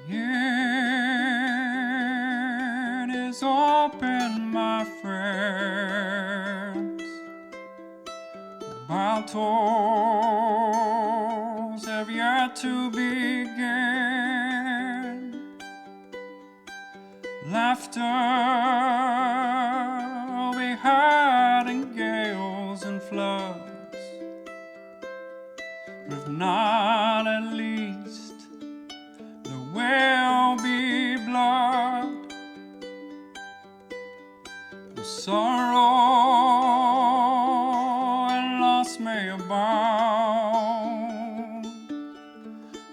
It is open, my friends. Battles have yet to begin. Laughter we had in gales and floods, but if not, at least there will be blood. The sorrow and loss may abound.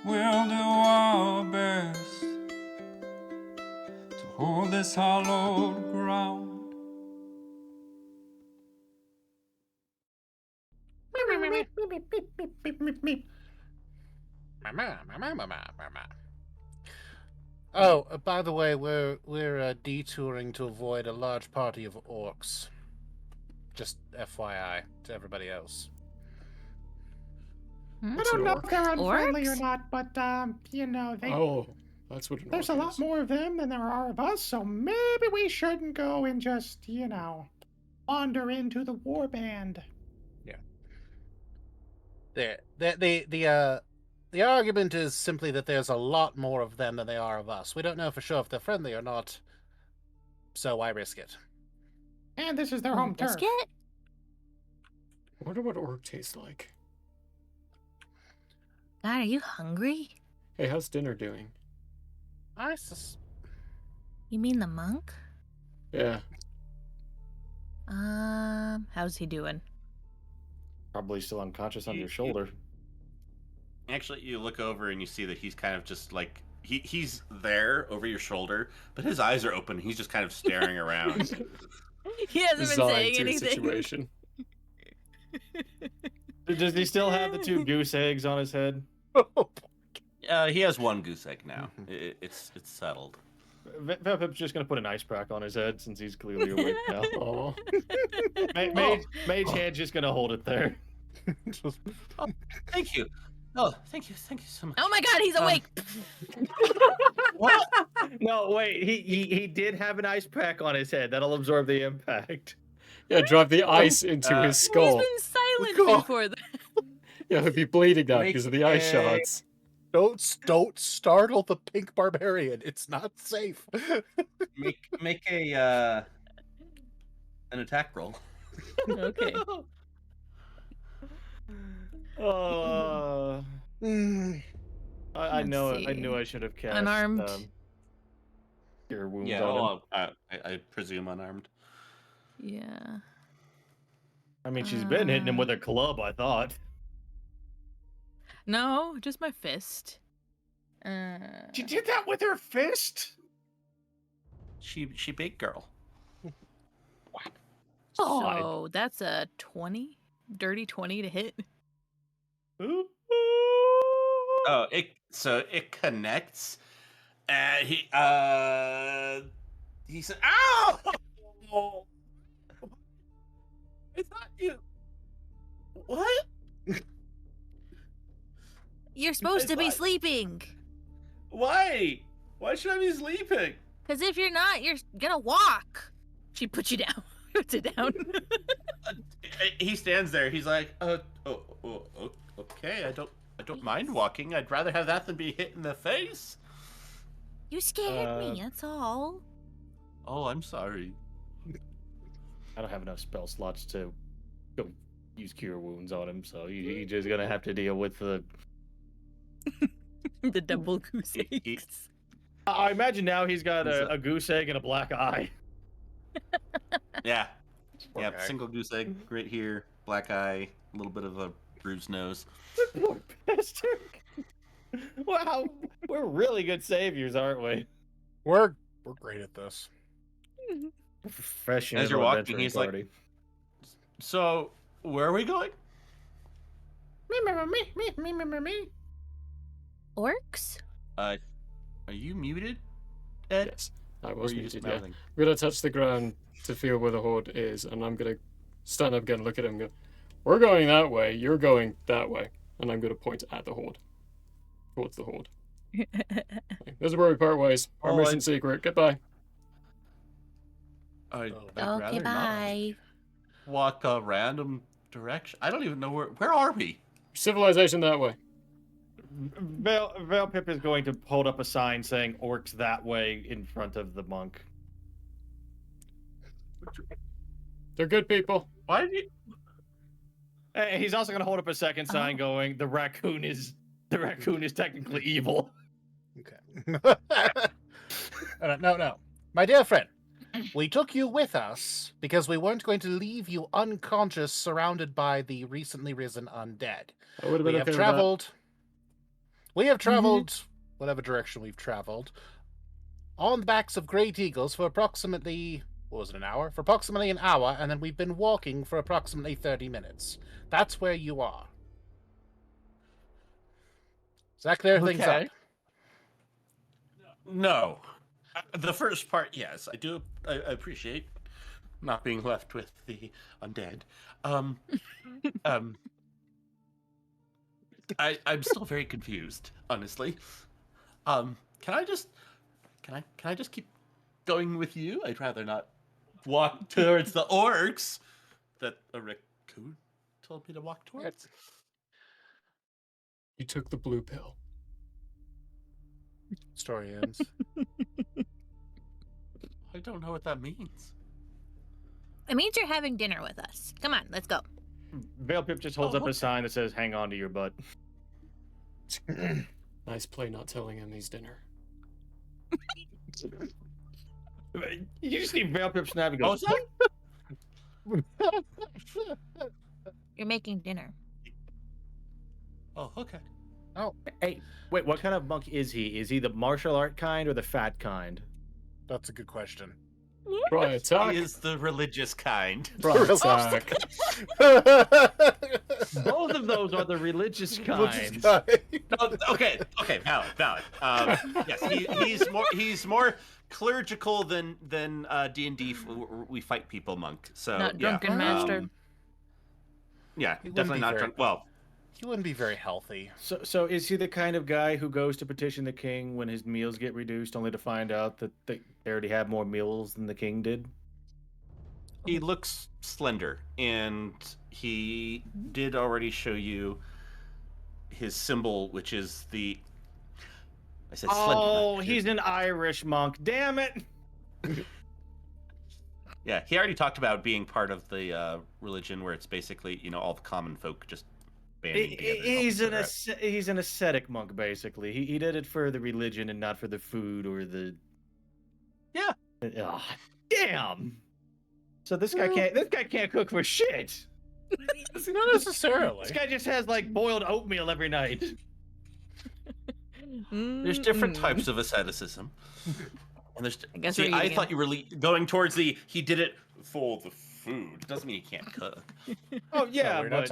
We'll do our best to hold this hallowed ground. Oh, by the way, we're detouring to avoid a large party of orcs. Just FYI to everybody else. I What's don't an know orc? if they're unfriendly or Orcs? not, but you know, Oh, that's what an there's orc a lot is. more of them than there are of us, so maybe we shouldn't go and just, you know, wander into the warband. The argument is simply that there's a lot more of them than there are of us. We don't know for sure if they're friendly or not, so why risk it? And this is their home turf. Biscuit? I wonder what orc tastes like. God, are you hungry? Hey, how's dinner doing? You mean the monk? Yeah. How's he doing? Probably still unconscious on your shoulder. Actually, you look over and you see that he's kind of just like he's there over your shoulder, but his eyes are open. He's just kind of staring around. He hasn't been Resigned saying to the anything. situation. Does he still have the 2 goose eggs on his head? He has 1 goose egg now. It's settled. Vepip's just gonna put an ice pack on his head since he's clearly awake now. Oh. Mage Hand's just gonna hold it there. Oh, thank you. Oh, thank you so much. Oh my God, he's awake! What? No, wait. He did have an ice pack on his head. That'll absorb the impact. Yeah, drive the ice into his He's skull. been silent God. before that. Yeah, he'll be bleeding now Make because of the ice a- shots. Don't startle the pink barbarian. It's not safe. Make a an attack roll. Okay. I know. Let's I knew see. I should have cast Unarmed. Cure wounds Yeah, on him. I presume unarmed. Yeah. I mean, she's been hitting him with a club. I thought. No, just my fist. She did that with her fist. She big girl. So that's a 20? Dirty 20 to hit? Oh, it connects. He said, "Ow! I thought you. What? You're supposed to be thought- sleeping. Why? Why should I be sleeping?" Because if you're not, you're gonna walk. She puts you down. Puts it down. He stands there. He's like, okay. I don't mind walking. I'd rather have that than be hit in the face. You scared me, that's all. Oh, I'm sorry. I don't have enough spell slots to go use cure wounds on him, so he's just gonna have to deal with the. The double goose He- eggs. I imagine now he's got a goose egg and a black eye. Yeah. Poor Yeah, guy. single goose egg right here, black eye, a little bit of a bruised nose. Poor bastard. Wow, we're really good saviors, aren't we? We're great at this. Professional As you're walking, adventuring he's like- party. So, where are we going? Me. Orcs? Are you muted, Ed? Yes, I Or was are you just muted, yeah. mouthing? I'm gonna touch the ground to feel where the horde is, and I'm gonna stand up again, look at him, and go, "We're going that way. You're going that way," and I'm gonna point at the horde, towards the horde. This is where we part ways. Our Oh, mission I- secret. Goodbye. I'd Okay, rather not bye. walk a random direction. I don't even know where are we? Civilization that way. Veilpip is going to hold up a sign saying "Orcs that way" in front of the monk. They're good people. Why did you? He's also going to hold up a second sign going, the raccoon is technically evil." Okay. No. My dear friend, we took you with us because we weren't going to leave you unconscious surrounded by the recently risen undead. I would have We been have okay with that. traveled. We have traveled whatever direction we've traveled on the backs of great eagles for approximately, what was it, an hour? For approximately an hour, and then we've been walking for approximately 30 minutes. That's where you are. Does that clear things Okay. up? No. The first part, yes, I do. I appreciate not being left with the undead. I'm still very confused, honestly. Can I just keep going with you? I'd rather not walk towards the orcs that a raccoon told me to walk towards. You took the blue pill. Story ends. I don't know what that means. It means you're having dinner with us. Come on, let's go. Veilpip just holds Oh, up a okay. sign that says "Hang on to your butt." Nice play not telling him he's dinner. You just need Veilpip snap and go. Oh, sorry. You're making dinner. Oh, okay. Hey, wait, what kind of monk is he? Is he the martial art kind or the fat kind? That's a good question. Brian, attack. He is the religious kind. Brian, attack. Both of those are the religious kind. Oh, okay, valid. Yes, he's more clerical than D&D. We fight people monk. So Not drunken master. Yeah, He wouldn't definitely be not very- drunk. Well, He wouldn't be very healthy. So is he the kind of guy who goes to petition the king when his meals get reduced, only to find out that they already have more meals than the king did? he looks slender, and he did already show you his symbol, which is the. I said slender. Oh, not he's an Irish monk. Damn it! Yeah, he already talked about being part of the religion where it's basically, all the common folk just banding together. to help He's each an other out. he's an ascetic monk, basically. He did it for the religion and not for the food or the. Yeah. Ugh, damn. So this guy can't cook for shit. Not necessarily. This guy just has like boiled oatmeal every night. There's different types of asceticism. And there's. I guess See, we're I eating thought you were going towards the. He did it for the food. Doesn't mean he can't cook. Oh yeah, we're but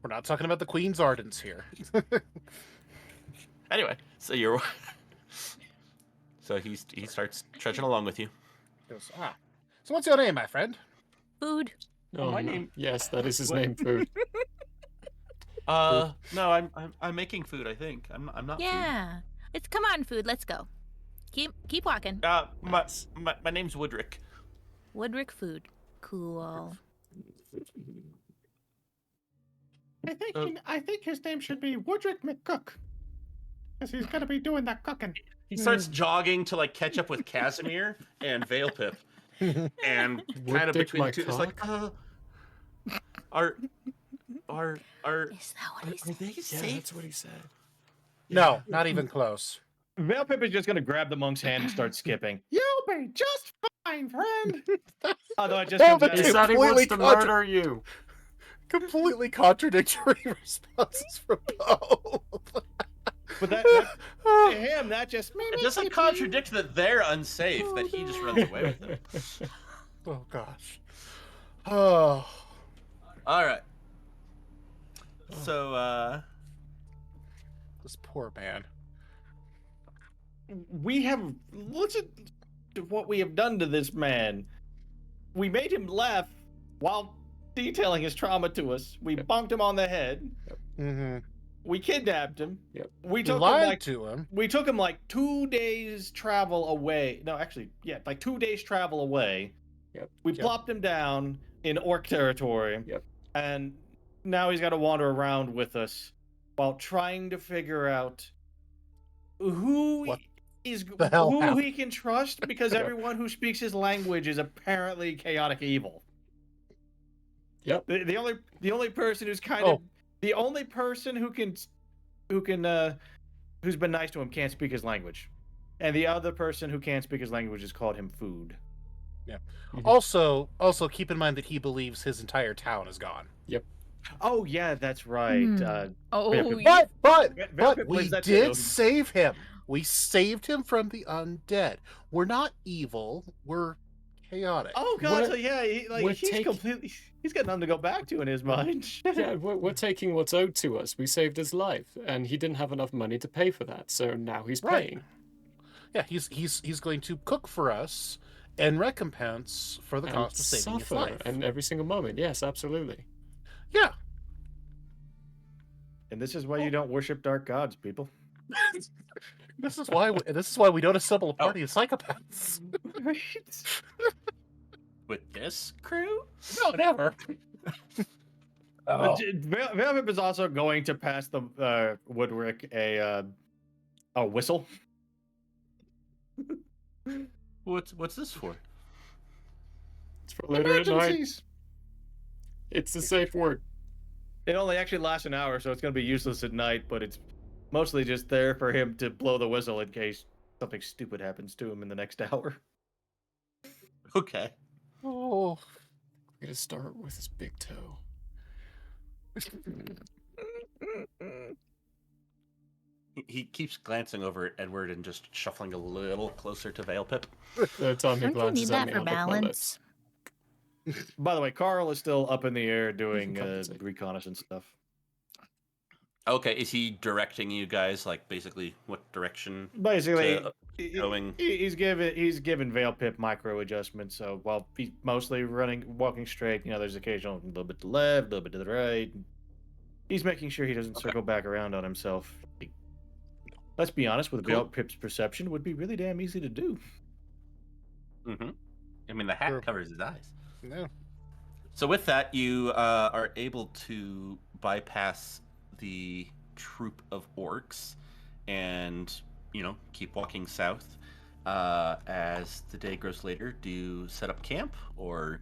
not talking about the Queen's Ardents here. Anyway, so you're. So he starts trudging along with you. Goes, So what's your name, my friend? Food. No, my no. name- Yes, that is his What? name. Food. No, I'm making food. I think I'm not. Food. Yeah. It's come on, food. Let's go. Keep walking. My name's Woodrick. Woodrick food. Cool. I think his name should be Woodrick McCook. Because he's gonna be doing that cooking. He starts jogging to like catch up with Casimir and Veilpip, and kind of Wooddick between my the two, it's like, cock? are Is that what he are said? they Yeah, safe? that's what he said. No, not even close. Veilpip is just gonna grab the monk's hand and start skipping. You'll be just fine, friend. Although it just No, comes but out He as- said he wants to Completely contra- murder you. Completely contradictory responses from both. but that to him that just It doesn't contradict that they're unsafe, that he just runs away with them. Oh gosh. Oh. All right. So, This poor man. we have listen to what we have done to this man. We made him laugh while detailing his trauma to us. We bonked him on the head. Mm-hmm. We kidnapped him. Yep. We We took him lied like to him. we took him like 2 days travel away. No, actually, yeah, like 2 days travel away. Yep. We Yep. plopped him down in orc territory. Yep. And now he's got to wander around with us while trying to figure out who What is the hell who happened? he can trust because Yep. everyone who speaks his language is apparently chaotic evil. Yep. The only person who's kind Oh. of the only person who's been nice to him can't speak his language, and the other person who can't speak his language has called him food. Also, keep in mind that he believes his entire town is gone. Oh yeah, that's right. Hmm. Oh, Yeah, yeah. But Velvet we plays that did too. save him. We saved him from the undead. We're not evil. We're chaotic. Oh god, We're- so yeah, we're he's got nothing to go back to in his mind. Yeah, we're taking what's owed to us. We saved his life, and he didn't have enough money to pay for that, so now he's Right. paying. Yeah, he's going to cook for us in recompense for the And cost of saving his suffer, life. and every single moment. Yes, absolutely. Yeah. And this is why you don't worship dark gods, people. This is why we don't assemble a party of psychopaths. With this crew? No, never. Velvet is also going to pass the Woodrick a whistle. What's this for? It's for later at night. Emergencies. It's a safe word. It only actually lasts an hour, so it's going to be useless at night, but it's mostly just there for him to blow the whistle in case something stupid happens to him in the next hour. Okay. Oh, We're gonna start with his big toe. He keeps glancing over at Edward and just shuffling a little closer to Veilpip. The time he Don't you need glances at that me, for I look my balance? lips. By the way, Carl is still up in the air doing compensate. reconnaissance stuff. Okay, is he directing you guys, like, basically what direction? Basically, To going- he's given Veilpip micro adjustments. So while he's mostly walking straight, there's occasional a little bit to the left, a little bit to the right. He's making sure he doesn't Okay. circle back around on himself. Let's be honest, with Cool. Veilpip's perception, it would be really damn easy to do. Mm-hmm. I mean, the hat Sure. covers his eyes. no. So with that, you are able to bypass the troop of orcs and, keep walking south. As the day grows later, do you set up camp or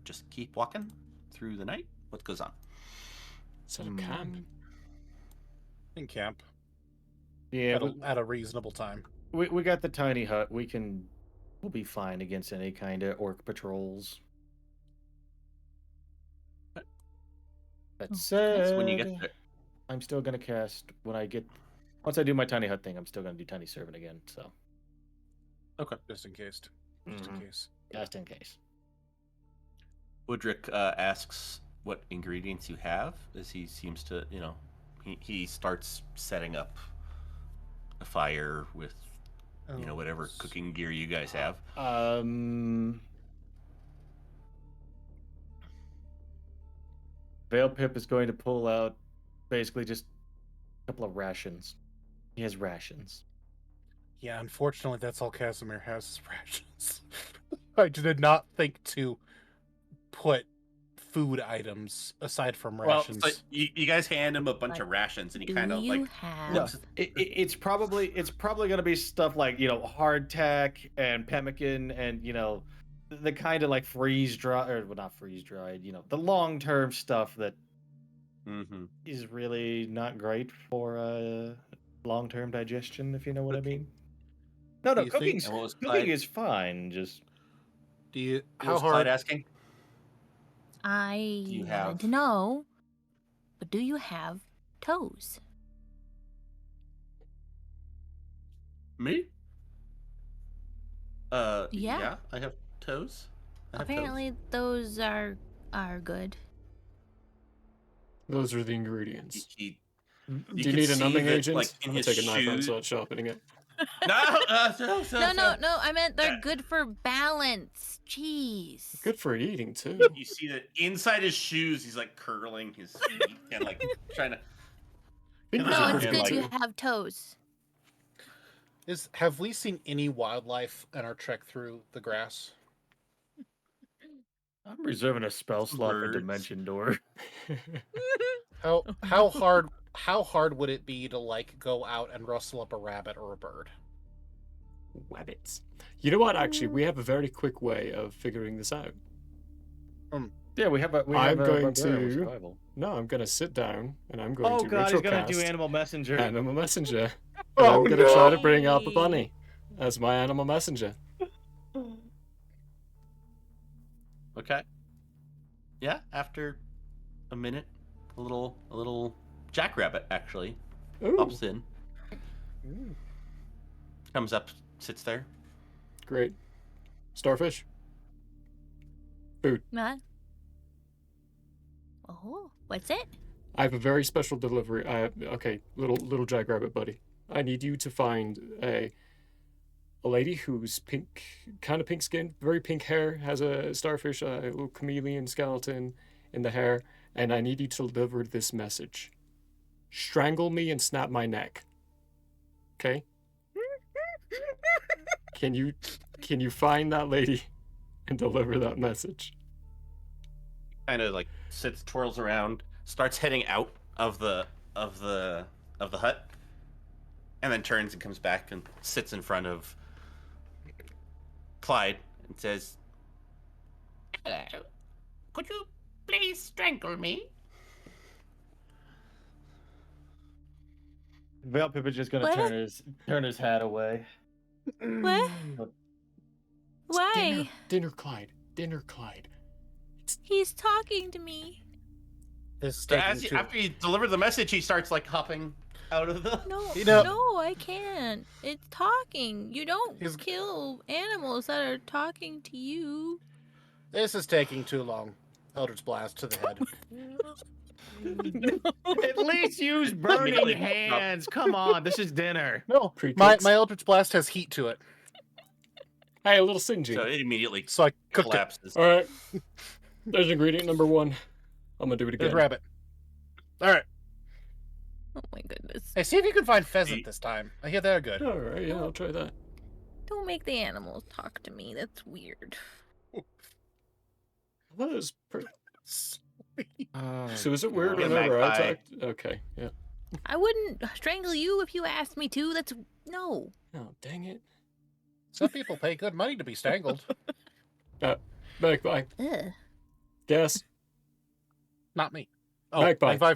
just keep walking through the night? What goes on? Set up camp. In camp Yeah, at a reasonable time. we got the tiny hut. We'll be fine against any kind of orc patrols. That said, That's when you get there. I'm still gonna cast once I do my tiny hut thing. I'm still gonna do tiny servant again. So Just in case. Just in Mhm. case. just in case. Woodrick asks what ingredients you have, as he seems to, he starts setting up a fire with, whatever cooking gear you guys have. Veilpip is going to pull out basically just a couple of rations. He has rations. Yeah, unfortunately, that's all Casimir has is rations. I did not think to put food items aside from rations. Well, so you guys hand him a bunch Like, of rations, and he Do kind of you like have? No, it's probably going to be stuff like hardtack and pemmican and the kind of like freeze dry or well, not freeze dried. The long term stuff that Mhm. is really not great for long term digestion, if you know what I mean. No, Do you think- cooking And what was cooking Clyde- is fine. Just Do you? what How was Clyde hard? asking? I you wanted have- to know, but do you have toes? Me? Yeah. I have toes. I have toes. Apparently, those are good. Those are the ingredients. He, Do you can need a see numbing that, agent? like, in I'm gonna his take a knife out and shoes- start sharpening it. No. I meant they're Yeah. good for balance. Jeez. Good for eating too. You see that inside his shoes, he's like curling his feet and like trying to. Fingers No, are it's pretty good good you too. have toes. Have we seen any wildlife in our trek through the grass? I'm reserving a spell slot for Birds. Dimension Door. How hard would it be to like go out and rustle up a rabbit or a bird? Wabbits. You know what? Actually, we have a very quick way of figuring this out. Yeah, we have a. I'm going barbarian with to- survival. No, I'm going to sit down and I'm going Oh to god, he's gonna ritual do cast Animal Messenger. Animal Messenger. And Oh, I'm going to try to no! bring up a bunny as my Animal Messenger. Okay. Yeah, after a minute, a little jackrabbit actually Ooh, pops in, comes up, sits there. great. Starfish? Food. What? Oh, what's it? I have a very special delivery. Okay, little jackrabbit buddy. I need you to find a lady who's pink, kind of pink skin, very pink hair, has a starfish, a little chameleon skeleton in the hair, and I need you to deliver this message: strangle me and snap my neck. Okay? Can you find that lady and deliver that message? Kind of like sits, twirls around, starts heading out of the hut, and then turns and comes back and sits in front of Clyde and says, "Hello, could you please strangle me?" Veil Pip is just gonna What? turn his hat away. What? Why? Dinner, Clyde. Dinner, Clyde. He's talking to me. This is So taking after you deliver the message, he starts like hopping out of the. No, You know- no, I can't. It's talking. You don't He's- kill animals that are talking to you. This is taking too long. Eldritch Blast to the head. At least use burning hands. Come on, this is dinner. No, Pre-cooks. my Eldritch Blast has heat to it, Hey, a little singy. So it immediately so I cooked it. collapses. All right. There's ingredient number 1. I'm gonna do it There's again. rabbit. All right. Oh my goodness. Hey, see if you can find pheasant this time. I hear they're good. All right, yeah, I'll try that. Don't make the animals talk to me. That's weird. That is pretty. Oh, So is it weird God. whenever I Magpie. talk? Okay, yeah. I wouldn't strangle you if you asked me to. That's no. Oh, dang it. Some people pay good money to be strangled. Magpie. Ugh. Guess. Not me. Oh, Magpie. magpie.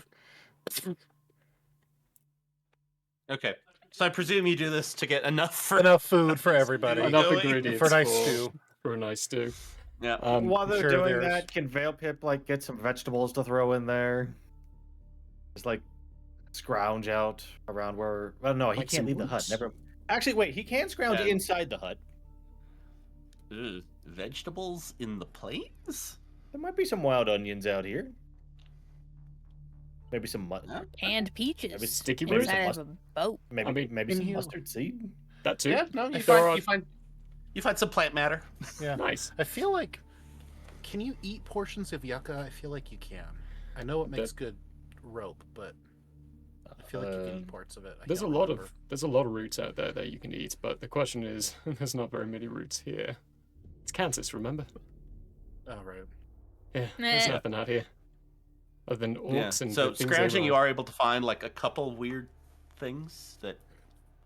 Okay, so I presume you do this to get enough for. Enough food for everybody. Enough Going. ingredients For a nice for, stew. for a nice stew. Yeah. While they're sure doing there's- that, can Veil Pip like get some vegetables to throw in there? Just like scrounge out around where. Well, no, he Like can't some leave the hut. roots. Never. Actually, wait. He can scrounge Yeah. inside the hut. Ugh, vegetables in the plains? There might be some wild onions out here. Maybe some Yeah. And peaches. Maybe sticky maybe roots? some Inside of a boat. Maybe I mean, maybe in some here- mustard seed. That too? Yeah, no, I throw You find some plant matter. Yeah. Nice. I feel like. Can you eat portions of yucca? I feel like you can. I know it makes good rope, but I feel like you can eat parts of it. I There's a can't lot remember. of there's a lot of roots out there that you can eat, but the question is, there's not very many roots here. It's Kansas, remember? Oh, right. Yeah, there's Nah. nothing out here. Other than orcs Yeah. and So the things they scrounging, you run. are able to find like a couple weird things that,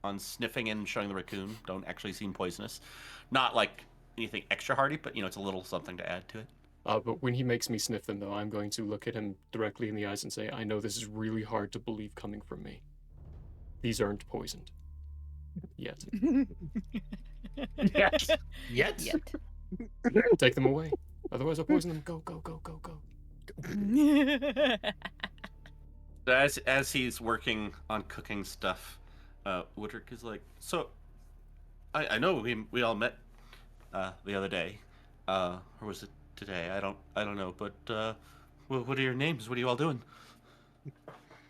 on sniffing and showing the raccoon, don't actually seem poisonous. Not like anything extra hardy, but it's a little something to add to it. But when he makes me sniff them, though, I'm going to look at him directly in the eyes and say, I know this is really hard to believe coming from me. These aren't poisoned. Yet. Yes. Yet. Yet. Take them away. Otherwise I'll poison them. Go, go, go, go, go. So as he's working on cooking stuff, Woodrick is like, so I know we all met the other day, or was it today? I don't know, but what are your names? What are you all doing?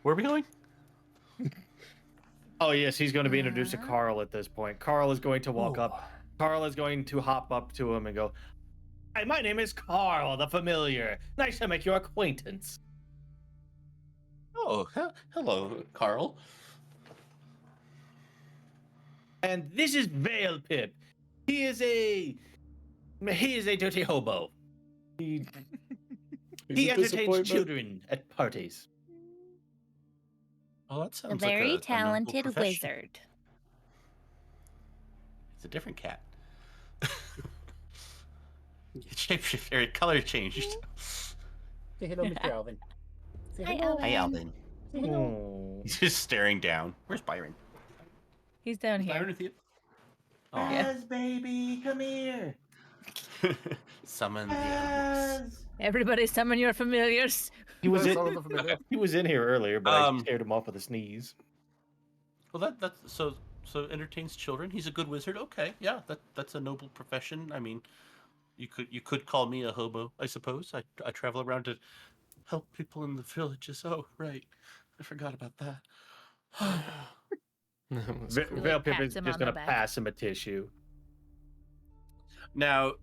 Where are we going? Oh yes, he's going to be introduced to Carl at this point. Carl is going to walk up. Carl is going to hop up to him and go, "Hi, my name is Carl, the familiar. Nice to make your acquaintance." Oh, hello, Carl. And this is Veil Pip. He is a dirty hobo. He He's a entertains disappointment. children at parties. Oh, that A sounds very like a noble talented profession. wizard. It's a different cat. Shapeshifter, color changed. Say hello, Mr. Alvin. Say Hi, hello. Hi, Alvin. Say hello. Oh. He's just staring down. Where's Byron? He's down Byron here. with you? Yeah. Buzz, baby, come here. Summon the animals. Buzz. Everybody summon your familiars. He was That's in, all of them familiar. he was in here earlier, but I Um, scared him off with a sneeze. Well, that's so entertains children. He's a good wizard. Okay, yeah, that's a noble profession. I mean, you could call me a hobo, I suppose. I travel around to help people in the villages. Oh, right, I forgot about that. That's cool. Veil Pip pats is him just on the gonna back. pass him a tissue. Now,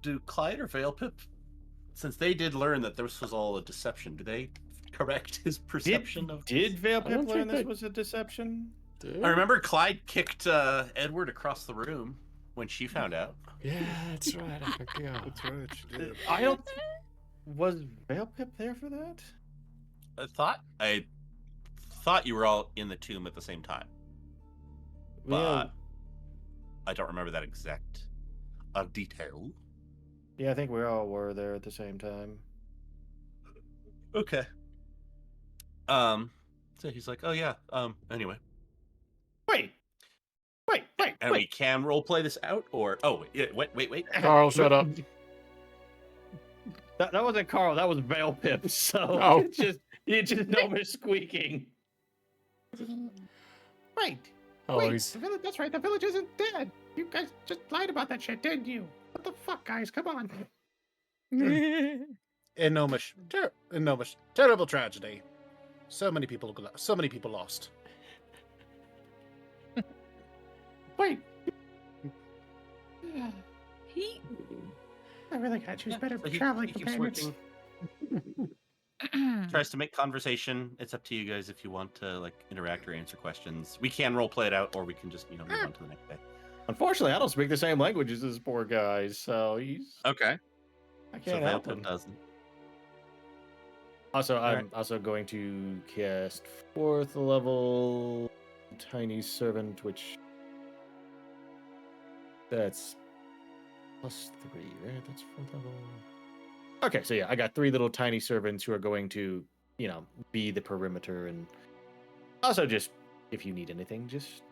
do Clyde or Veilpip, since they did learn that this was all a deception, do they correct his perception of? Did Veil I don't Pip learn think this they- was a deception? Dude. I remember Clyde kicked Edward across the room when she found out. Yeah, that's right. I forgot. That's right, she did. I don't. Was Veil Pip there for that? I thought you were all in the tomb at the same time, but I don't remember that exact detail. Yeah, I think we all were there at the same time. Okay. So he's like, oh yeah. Anyway, Wait, and we can role play this out, or wait. Carl, shut up. That wasn't Carl. That was Veil Pip. So Oh. you just know me squeaking. Wait, Oh, wait, he's the village, that's right, the village isn't dead. You guys just lied about that shit, didn't you? What the fuck, guys? Come on. Enormous, terrible tragedy. So many people lost. Wait, He I really gotta choose better So he traveling keeps companions. working, tries to make conversation. It's up to you guys if you want to like interact or answer questions. We can role play it out, or we can just move on to the next day. Unfortunately, I don't speak the same language as this poor guy, so he's Okay. I So can't help Veilpip him. doesn't. Also, I'm Alright. also going to cast 4th level Tiny Servant, which that's +3, right? That's 4th level. Okay, so yeah, I got 3 little tiny servants who are going to, be the perimeter, and also just if you need anything, just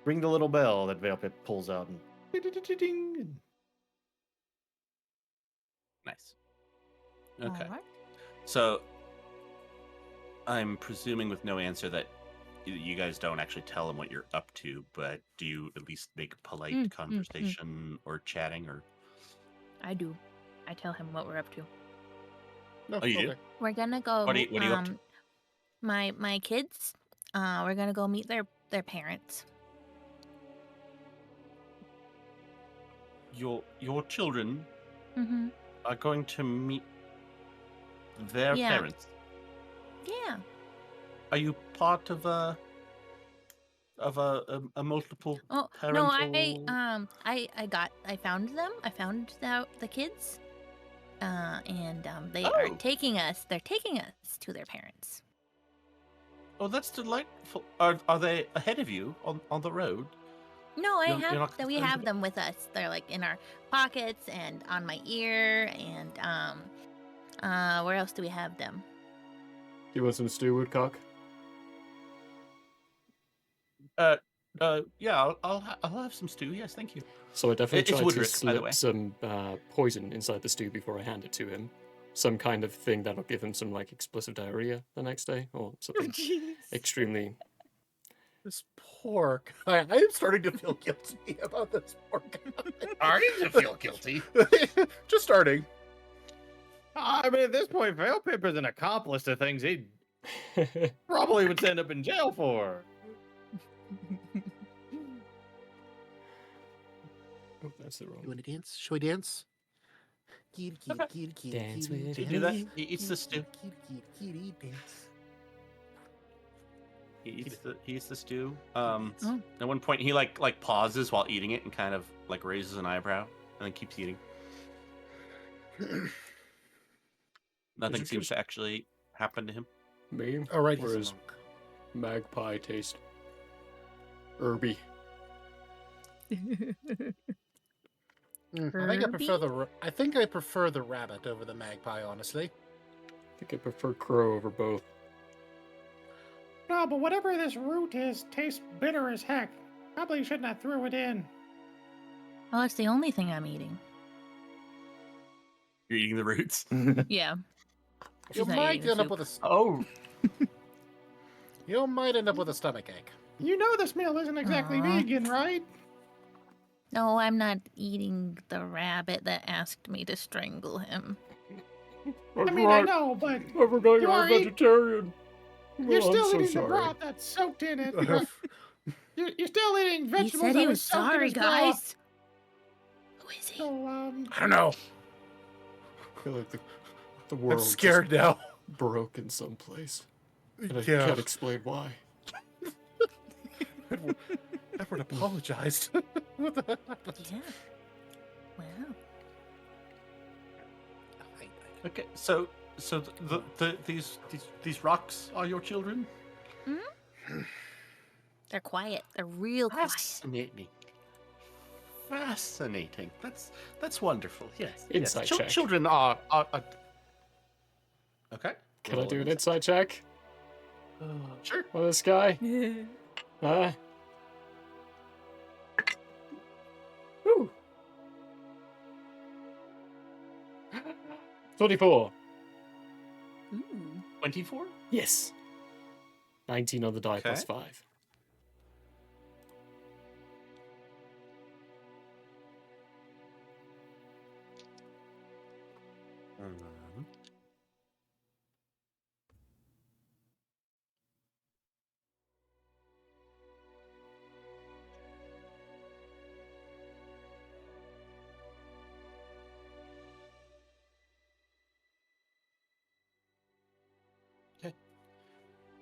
ring the little bell that Veilpip pulls out and ding, and Nice. Okay. Alright. So I'm presuming with no answer that you guys don't actually tell him what you're up to, but do you at least make polite conversation or chatting or? I do. I tell him what we're up to. No, Oh, you do? okay. We're gonna go. What are you up to? My kids. We're gonna go meet their parents. Your children Mm-hmm. are going to meet their Yeah. parents. Yeah. Are you part of a multiple? Oh no, Parental- I found them. I found out the kids. And they are Oh. taking us. They're taking us to their parents. Oh, that's delightful. Are they ahead of you on the road? No, You're not we concerned have about- them with us. They're like in our pockets and on my ear and where else do we have them? Do you want some stew, Woodcock? Yeah, I'll have some stew. Yes, thank you. So I definitely It's tried to Woodrick, by the way. slip some poison inside the stew before I hand it to him. Some kind of thing that'll give him some like explosive diarrhea the next day, or something extremely. This poor guy. I am starting to feel guilty about this poor guy. starting to feel guilty. Just starting. I mean, at this point, Veilpip is an accomplice to things he probably would end up in jail for. Oh, that's the You wrong. want to dance? Shall we dance? Dance with He do that? He eats the stew. He eats the stew. At one point he like pauses while eating it and kind of like raises an eyebrow and then keeps eating. Nothing it seems to actually happen to him. Me? All right, Or he's a is monk. magpie taste? Herby. I think I prefer the rabbit over the magpie, honestly. I think I prefer crow over both. No, but whatever this root is tastes bitter as heck. Probably shouldn't have threw it in. Well, it's the only thing I'm eating. You're eating the roots. Yeah. You She's not might eating the end up soup. with a Oh, you might end up with a stomachache. You know this meal isn't exactly Aw. vegan, right? No, I'm not eating the rabbit that asked me to strangle him. I mean, I know, but I forgot You you're are a vegetarian. you're Oh, I'm still so eating the sorry. broth that's soaked in it. You're still eating He vegetables said that he was was soaked in sorry, his broth. guys. Who is he? So, I don't know. I feel like the I'm world scared now. just broke in some place. And I Yeah. can't explain why. Edward apologized. What the heck happened? Yeah. Wow. okay. So these rocks are your children? They're quiet. They're real quiet. Fascinating. Fascinating. That's wonderful. Yes. Insight yes. check. Children are okay. Can I Roll do an insight. insight check Sure. on this guy? Huh? Woo. 24. Ooh. 24. Yes. 19 on the die plus Okay. 5.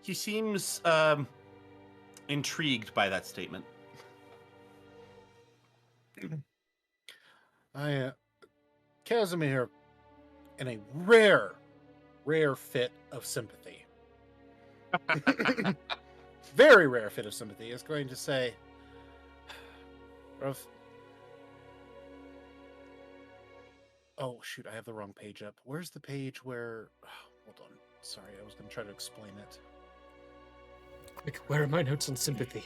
He seems intrigued by that statement. Casimir, in a rare fit of sympathy, very rare fit of sympathy, is going to say, Ruff. Oh, shoot, I have the wrong page up. Where's the page where... hold on. Sorry, I was going to try to explain it. Quick, where are my notes on sympathy?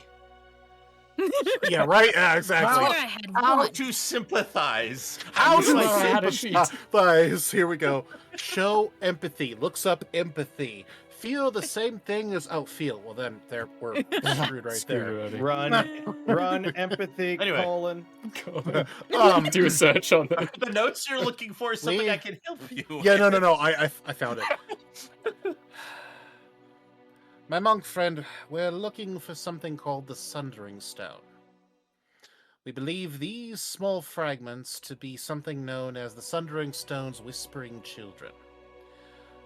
Yeah, right? Yeah, I exactly. thought I had How one. to sympathize? How wish to I had a sheet. sympathize? Here we go. Show empathy. Looks up empathy. Feel the same thing as feel. Well, then we're screwed right there. Screwed run, empathy, Anyway. colon. already. Do a search on that. The notes you're looking for is something We- I can help you with. Yeah, no. I found it. My monk friend, we're looking for something called the Sundering Stone. We believe these small fragments to be something known as the Sundering Stone's Whispering Children.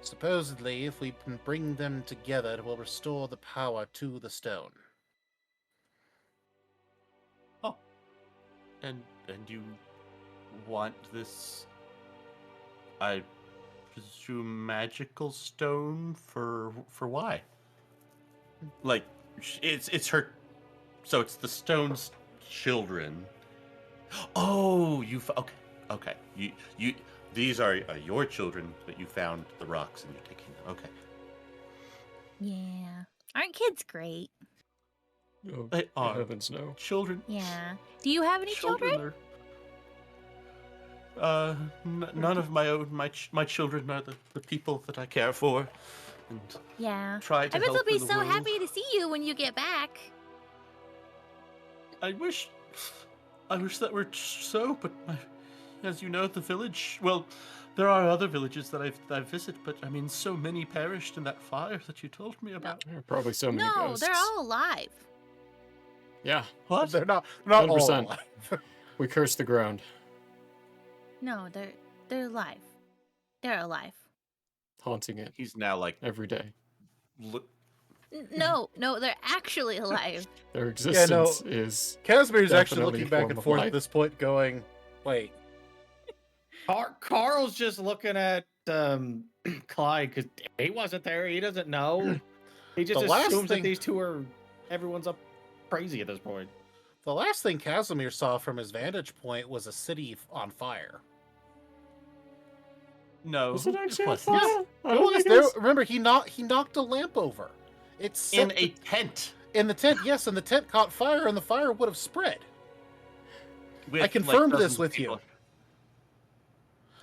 Supposedly, if we can bring them together, it will restore the power to the stone. Oh. And you want this, I presume, magical stone for why? Like, it's her. So it's the stone's children. Oh, okay. You. These are your children, but you found the rocks and you're taking them. Okay. Yeah. Aren't kids great? Oh, They are. heavens no. Children. Yeah. Do you have any children? Are, none of my own. My children are the people that I care for, and Yeah. try to I bet help they'll be in the so world. happy to see you when you get back. I wish that were so, but as you know, the village. Well, there are other villages that I visit, but I mean, so many perished in that fire that you told me about. There are probably so many No, ghosts. they're all alive. Yeah, What? They're not all 100%. alive. we cursed the ground. No, They're alive. They're alive. Haunting it He's now like every day. look. No, they're actually alive. Their existence no. is Casimir's actually Definitely looking back form and of forth life. at this point, going, "Wait, Carl's just looking at Clyde because he wasn't there. He doesn't know. He just The last assumes thing- that these two are everyone's up crazy at this point. the last thing Casimir saw from his vantage point was a city on fire." No, Was it actually on wasn't. fire? I It don't was. think it There, was. remember, he knocked a lamp over. It's In a tent. in the tent, yes, and the tent caught fire, and the fire would have spread. With, I confirmed dozens this of with you. people.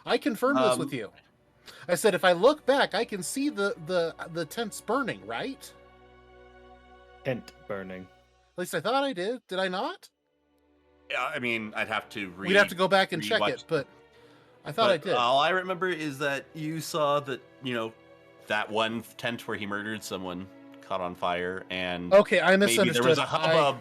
I confirmed this with you. I said, if I look back, I can see the tents burning, right? Tent burning. At least I thought I did. Did I not? Yeah, I mean, I'd have to read. We'd have to go back and check rewatch it, but I thought I but did. All I remember is that you saw that, that one tent where he murdered someone caught on fire, and Okay, I maybe misunderstood. there was a hubbub,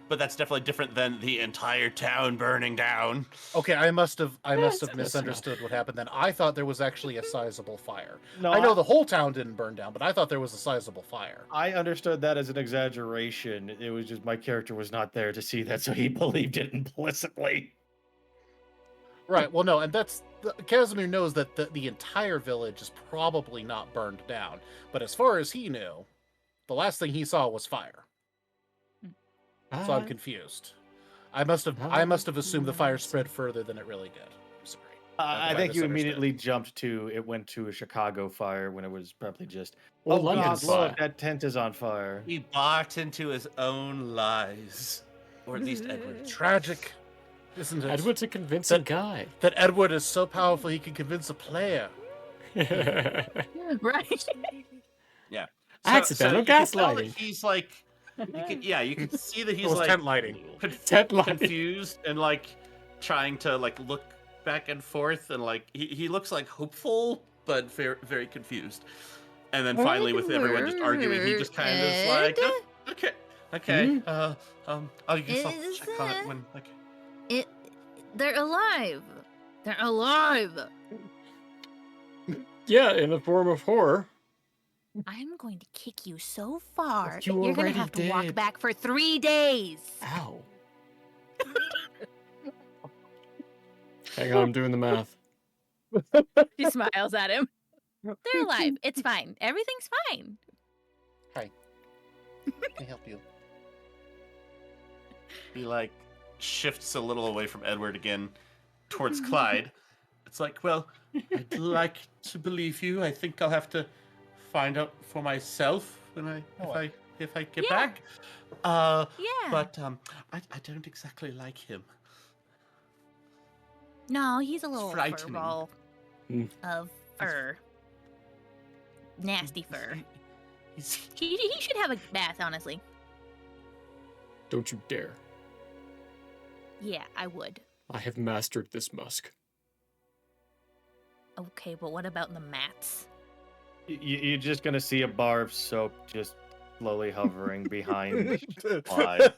but that's definitely different than the entire town burning down. Okay, I must have that's misunderstood what happened then. I thought there was actually a sizable fire. No, I know the whole town didn't burn down, but I thought there was a sizable fire. I understood that as an exaggeration. It was just my character was not there to see that, so he believed it implicitly. Right. Well, no, and Casimir knows that the entire village is probably not burned down. But as far as he knew, the last thing he saw was fire. So I'm confused. I must have assumed the fire spread further than it really did. I'm sorry. I I think you misunderstood. immediately jumped to it went to a Chicago fire when it was probably just Well, oh London's God, look, fire. that tent is on fire. He bought into his own lies, or at least Edward. Tragic, isn't it? Edward's a convincing guy. That Edward is so powerful he can convince a player. Right. Yeah. Accidental you can tell that gaslighting. he's like, you can see that It he's was like tent lighting. Tent lighting. confused and like trying to like look back and forth, and like he looks like hopeful but very very confused. And then finally, with everyone just arguing, he just kind of is like, Ed? "Oh, okay, Hmm? I guess I'll Is check on it that- when like." They're alive. They're alive. Yeah, in the form of horror. I'm going to kick you so far You that you're going already to have to walk did. back for 3 days. Ow. Hang on, I'm doing the math. She smiles at him. They're alive. It's fine. Everything's fine. Can I help you? He like shifts a little away from Edward again towards Clyde. It's like, well, I'd like to believe you. I think I'll have to find out for myself when if I get Yeah. back. Yeah. But I don't exactly like him. No, he's a little frightening. furball Hmm. of fur. Nasty fur. He's He should have a bath, honestly. Don't you dare. Yeah, I would. I have mastered this musk. Okay, but what about the mats? You're just gonna see a bar of soap just slowly hovering behind Clyde.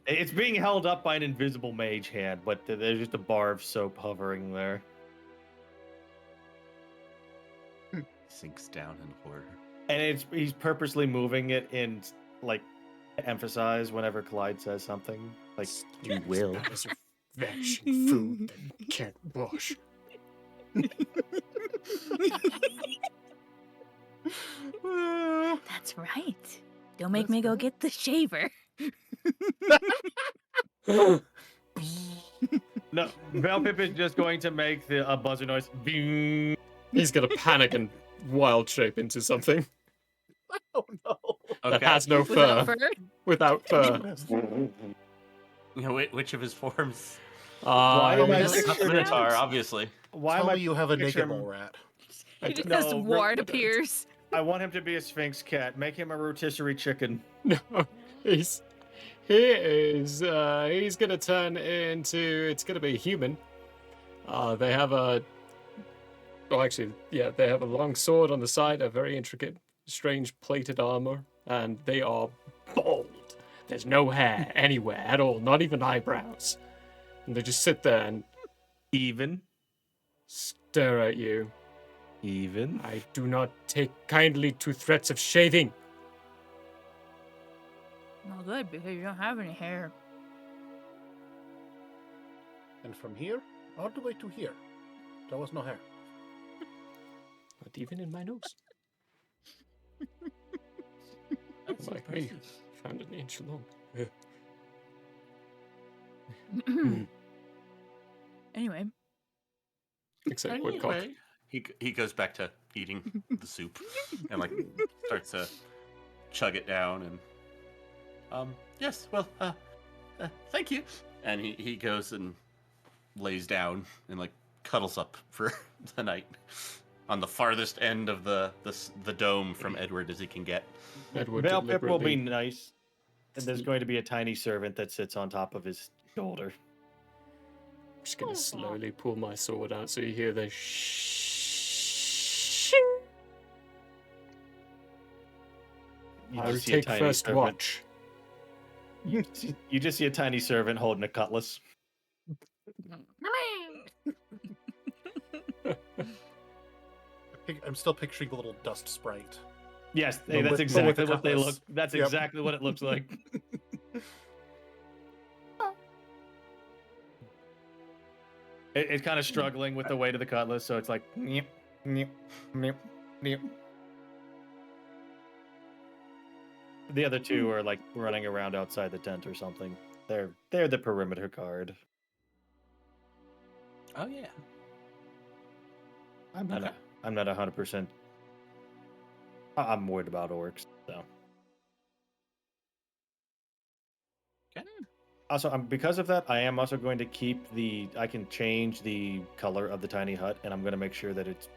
It's being held up by an invisible mage hand, but there's just a bar of soap hovering there. sinks down in horror. And he's purposely moving it in like to emphasize whenever Clyde says something. Like you will. That is vanishing food that you can't wash. That's right. Don't make me go get the shaver. No, Velpip is just going to make a buzzer noise. Bing. He's gonna panic and wild shape into something Oh no. that has no Without fur. fur? Without fur. You know, which of his forms? Why am I Not the picturing- Minotaur, obviously. Why Tell am I me you have a picturing- naked mole rat. Just No, Ward Ro- appears. I want him to be a Sphinx cat. Make him a rotisserie chicken. No, he's gonna turn into, it's gonna be a human. They have a, well actually, yeah, they have a long sword on the side, a very intricate, strange plated armor, and they are bald. There's no hair anywhere at all, not even eyebrows. And they just sit there and Even. stare at you. Even. I do not take kindly to threats of shaving. Well, good, because you don't have any hair. And from here, all the way to here, there was no hair. Not even in my nose. That's Like me. impressive. Found an inch long. Anyway, Except woodcock. Anyway, he goes back to eating the soup and like starts to chug it down and yes, well, thank you. And he goes and lays down and like cuddles up for the night on the farthest end of the dome from Edward as he can get. Edward Valpip will be deliberately nice. And there's going to be a tiny servant that sits on top of his shoulder. just gonna slowly pull my sword out so you hear the shh. You I will just see a take tiny first servant- watch. You just see a tiny servant holding a cutlass. I'm still picturing the little dust sprite. Yes, But hey, that's with exactly the what they cutlass. look. That's Yep. exactly what it looks like. It's kind of struggling with the weight of the cutlass, so it's like. Nyep, nyep, nyep, nyep. The other two are like running around outside the tent or something. They're the perimeter guard. Oh yeah. I'm not. Okay. I'm not 100%. I'm worried about orcs. So. Okay. Also, because of that, I am also going to keep the. I can change the color of the tiny hut, and I'm going to make sure that it's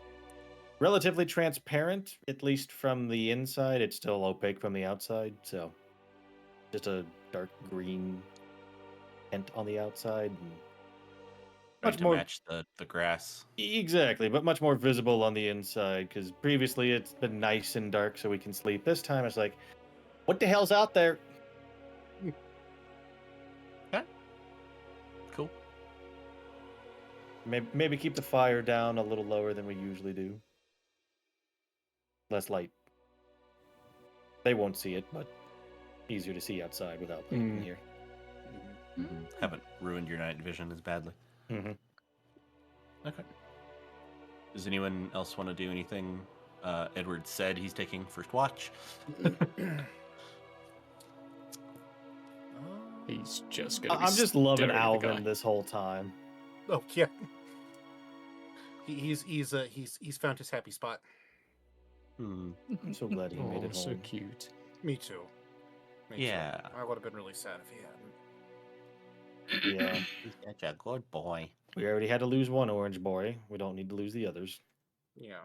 relatively transparent, at least from the inside. It's still opaque from the outside, so just a dark green tent on the outside. And Trying much to more match the grass. exactly, but much more visible on the inside. Because previously it's been nice and dark, so we can sleep. This time it's like, what the hell's out there? Cool. Maybe keep the fire down a little lower than we usually do. Less light. They won't see it, but easier to see outside without light in here. Haven't ruined your night vision as badly. Mm-hmm. Okay. Does anyone else want to do anything? Edward said he's taking first watch. He's just gonna. Be I'm just loving staring at the Alvin guy. this whole time. Oh yeah. He's found his happy spot. Hmm. I'm so glad he made Oh, it so home. cute. Me too. Me too. Yeah. I would have been really sad if he hadn't. Yeah, He's such a good boy. we already had to lose one orange boy. We don't need to lose the others. Yeah.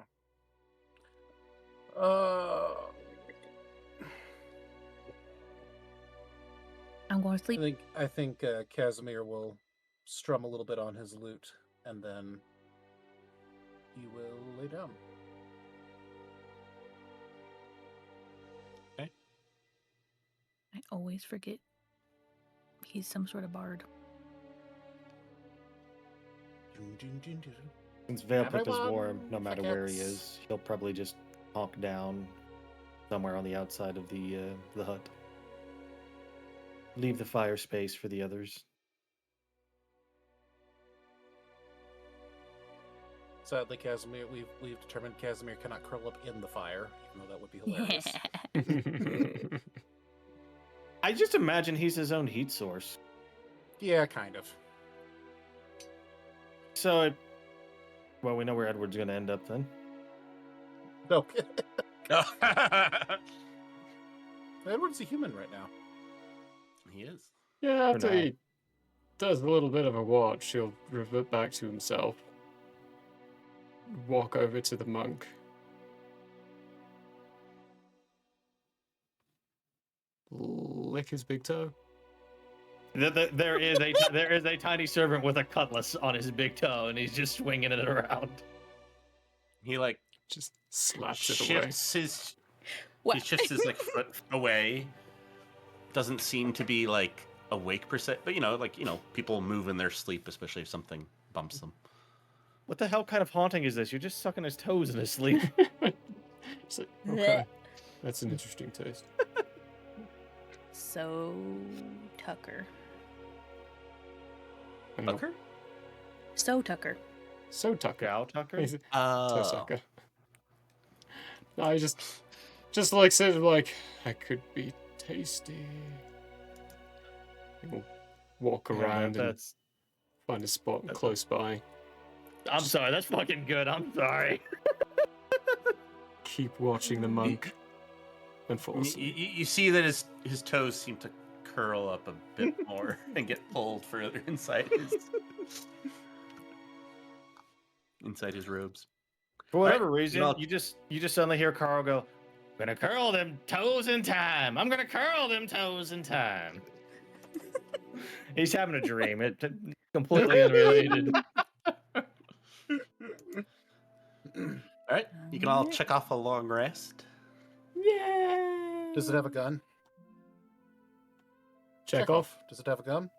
I'm going to sleep. I think Casimir will strum a little bit on his lute, and then he will lay down. I always forget he's some sort of bard. Dun, dun, dun, dun. Since Veilpip is Everyone warm, no matter where he forgets. is, he'll probably just honk down somewhere on the outside of the hut. Leave the fire space for the others. Sadly, Casimir, we've determined Casimir cannot curl up in the fire, even though that would be hilarious. I just imagine he's his own heat source. Yeah, kind of. So, well, we know where Edward's going to end up then. No, Edward's a human right now. He is. Yeah, after now. he does a little bit of a watch, he'll revert back to himself. Walk over to the monk. Lick his big toe. There is a tiny servant with a cutlass on his big toe, and he's just swinging it around. He like Just slaps it away. shifts his What? he shifts his like foot away. Doesn't seem to be like awake per se, but like people move in their sleep, especially if something bumps them. What the hell kind of haunting is this? You're just sucking his toes in his sleep. It's like, okay, that's an interesting taste. So Tucker. I know. Tucker? So Tucker. So Tucker. Gal Tucker? He's- Oh. Tosaka. No, I just like said like I could be tasty. We'll walk Yeah, around and that's. find a spot close by. I'm sorry. That's fucking good. I'm sorry. Keep watching the monk and fall asleep. You see that his toes seem to curl up a bit more and get pulled further inside his robes. For whatever Alright, reason, no. you just suddenly hear Carl go, "Gonna curl them toes in time. I'm gonna curl them toes in time." He's having a dream. It completely unrelated. All right, you can all check off a long rest. Yay! Does it have a gun? Check off? Does it have a gun?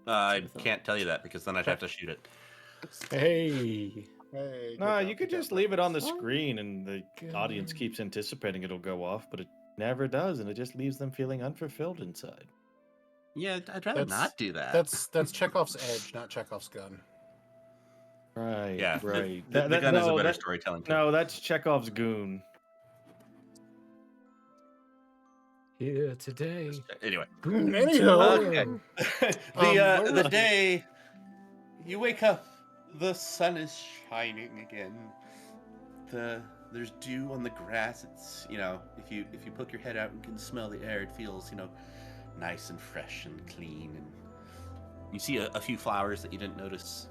I can't tell you that because then I'd have to shoot it. Hey. Hey, No, you could just leave it on the Oh, screen and the audience God. keeps anticipating it'll go off, but it never does, and it just leaves them feeling unfulfilled inside. Yeah, I'd rather That's- not do that. That's Chekhov's edge, not Chekhov's gun. Right. yeah, Right. The gun is a no, better that- storytelling tool. No, that's Chekhov's goon. Here today. Anyway, Anyhow, Okay. where the was- day you wake up, the sun is shining again. There's dew on the grass. It's if you poke your head out and can smell the air, it feels nice and fresh and clean. And you see a few flowers that you didn't notice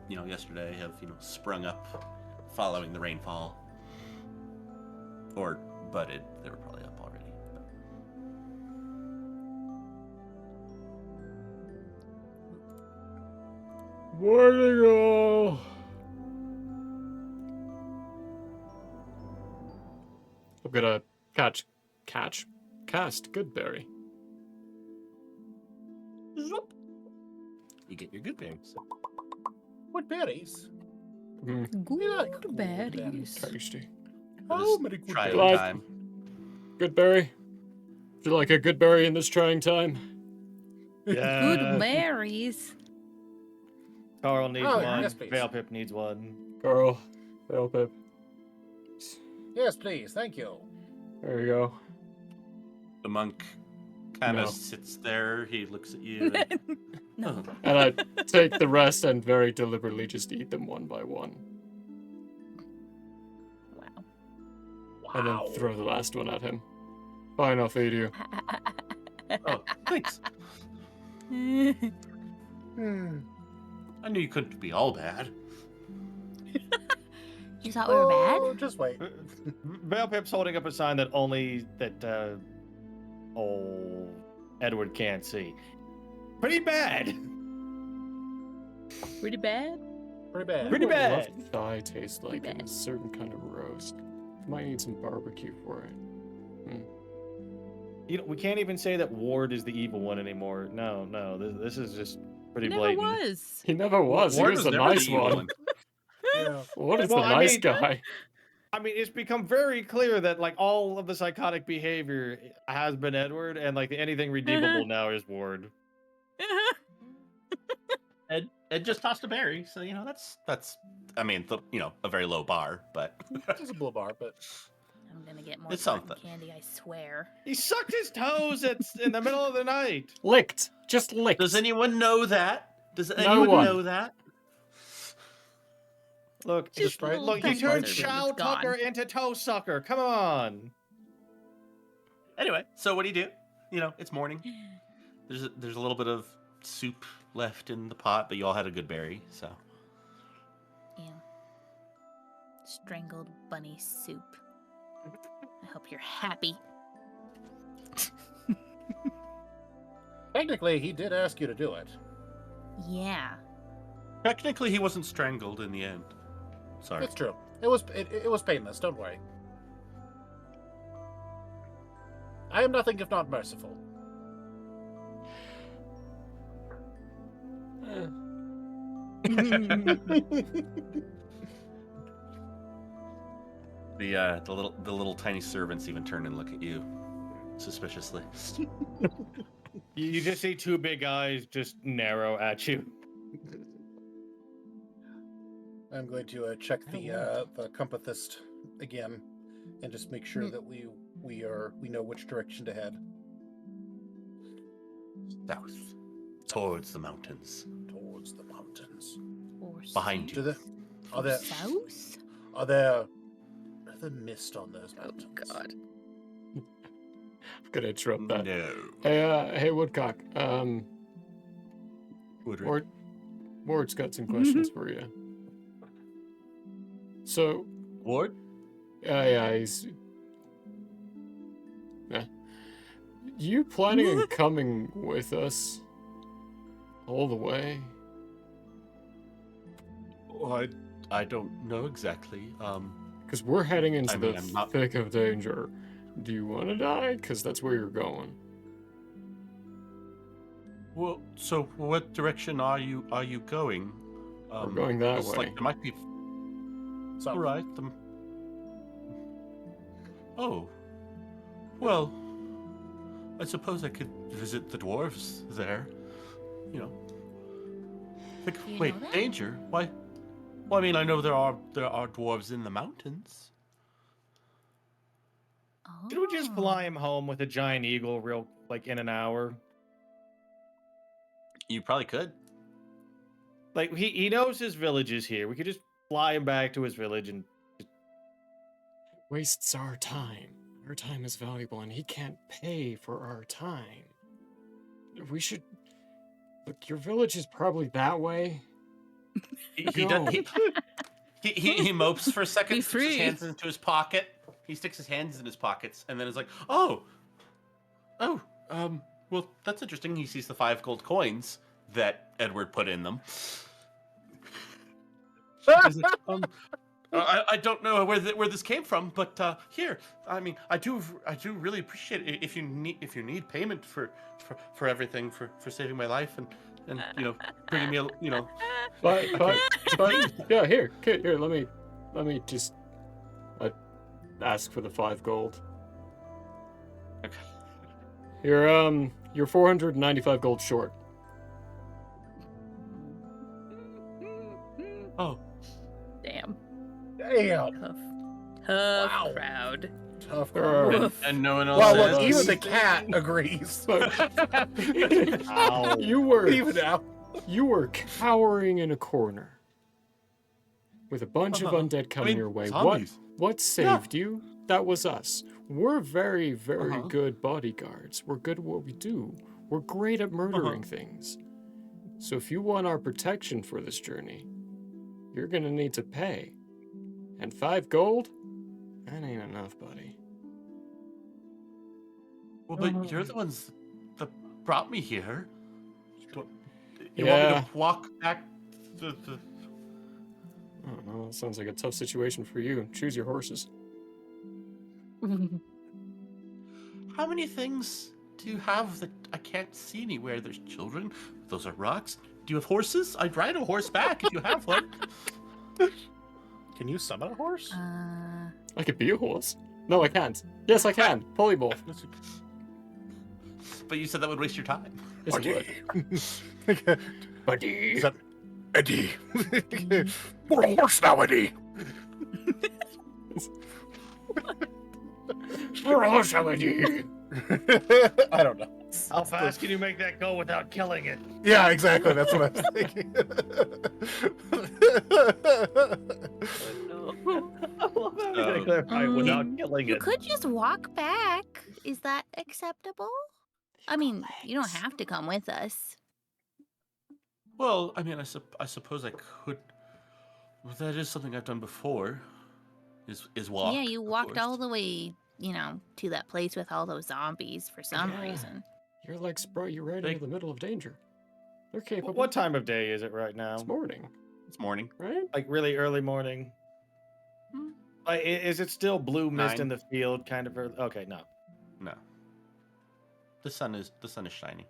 yesterday have sprung up following the rainfall, or budded. They were probably up already. But... Morning all. I'm gonna cast Goodberry. Zoop. You get your good berries. what berries? Good berries. Tasty. Oh, many good Try it berries. Glad- time. Goodberry. Would you like a Goodberry in this trying time? Yeah. Good berries. Carl needs Oh, one. yes, please. Veilpip needs one. Carl. Pip. Yes, please. Thank you. There you go. The monk kind of No. sits there. He looks at you. And, No. And I take the rest and very deliberately just eat them one by one. Wow. And then throw the last one at him. Fine, I'll feed you. oh, thanks. Hmm. I knew you couldn't be all bad. You thought we were bad? Oh, just wait. Veilpip's holding up a sign that only old Edward can't see. Pretty bad. Pretty bad? Pretty bad. Pretty What does bad. thigh taste like in a bad. certain kind of roast? Might need some barbecue for it. We can't even say that Ward is the evil one anymore. No, this is just pretty Never blatant. was. He never was. Ward he was the never nice evil one. Yeah. What is Well, the I nice mean- guy? I mean, it's become very clear that like all of the psychotic behavior has been Edward, and like anything redeemable now is Ward. Ed just tossed a berry, so that's I mean a very low bar, but It's a blue bar, but I'm gonna get more It's cotton something. candy, I swear. He sucked his toes in the middle of the night. Licked. Just licked. does anyone know that? Does No anyone one. know that? Look, Just Sprite? look, you Just turned Sprite. Shao It's gone. Tucker into Toe Sucker. Come on. Anyway, so what do? It's morning. There's a little bit of soup left in the pot, but you all had a good berry, so Yeah. Strangled bunny soup. I hope you're happy. technically he did ask you to do it. Yeah. technically he wasn't strangled in the end. Sorry. It's true. It was painless. Don't worry. I am nothing if not merciful. The little tiny servants even turn and look at you suspiciously. You just see two big eyes just narrow at you. I'm going to check the compassist again, and just make sure that we know which direction to head. South, towards the mountains. Towards the mountains. Or Behind you. Are there south? are there mist on those Oh mountains? God. I'm gonna interrupt that. No. Hey, Woodcock. Woodrick. Ward's got some questions for you. So, Ward? yeah, he's. Yeah. You planning on coming with us all the way? Oh, I don't know exactly. Because we're heading into I mean, the I'm not- thick of danger. Do you want to die? Because that's where you're going. Well, so what direction are you going? We're going that looks way. Like there might be. So, All right. Oh. Well, I suppose I could visit the dwarves there. You know. You Wait, know that? danger? Why? Well, I mean, I know there are dwarves in the mountains. Oh. Should we just fly him home with a giant eagle, in an hour? You probably could. Like he knows his village is here. We could just fly him back to his village and. Wastes our time. Our time is valuable, and he can't pay for our time. We should. Look, your village is probably that way. He does. He mopes for a second, Be sticks his free. hands into his pocket. He sticks his hands in his pockets, and then is like, "Oh, well, that's interesting." He sees the 5 gold coins that Edward put in them. He's like, I don't know where this came from, but here, I mean, I do really appreciate it if you need payment for everything for saving my life and bringing me But yeah, here, let me just ask for the 5 gold. Okay. You're 495 gold short. Oh, Damn. Damn. Tough Wow. crowd. Tough. and no one else. Well, look, says- even the cat agrees. Ow. Even now. You were cowering in a corner with a bunch of undead coming your way. zombies. What saved you? That was us. We're very, very Uh-huh. good bodyguards. We're good at what we do. We're great at murdering things. So if you want our protection for this journey, you're gonna need to pay. And 5 gold? That ain't enough, buddy. Well, but you're the ones that brought me here. You Yeah. want me to walk back the I don't know. That sounds like a tough situation for you. Choose your horses. How many things do you have that I can't see anywhere? There's children. Those are rocks. Do you have horses? I'd ride a horse back if you have one. Can you summon a horse? I could be a horse. No, I can't. Yes, I can. Polymorph. But you said that would waste your time. Yes, it would. Buddy. Is that Eddie? We're a horse now, Eddie. We're a horse now, Eddie. I don't know. How fast can you make that go without killing it? Yeah, exactly. That's what I was thinking. Without killing You it. could just walk back. Is that acceptable? I mean, you don't have to come with us. Well, I mean, I suppose I could. Well, that is something I've done before. Is walk. Yeah, you of walked course. all the way, to that place with all those zombies for some Yeah. reason. Your legs brought you right They- into the middle of danger. They're capable. What time of day is it right now? It's morning, It's morning. right? Like really early morning. Hmm. Like, is it still blue mist 9. in the field? Kind of early? Okay, no. No. The sun is shining.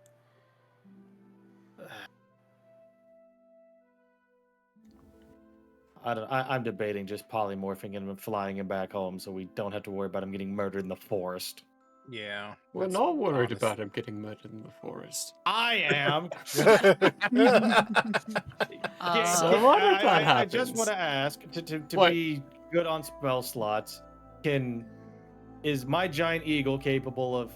I'm debating just polymorphing him and flying him back home, so we don't have to worry about him getting murdered in the forest. Yeah. We're that's not worried honest. about him getting murdered in the forest. I am. So what if that I just happens? want to ask to What? be good on spell slots. Is my giant eagle capable of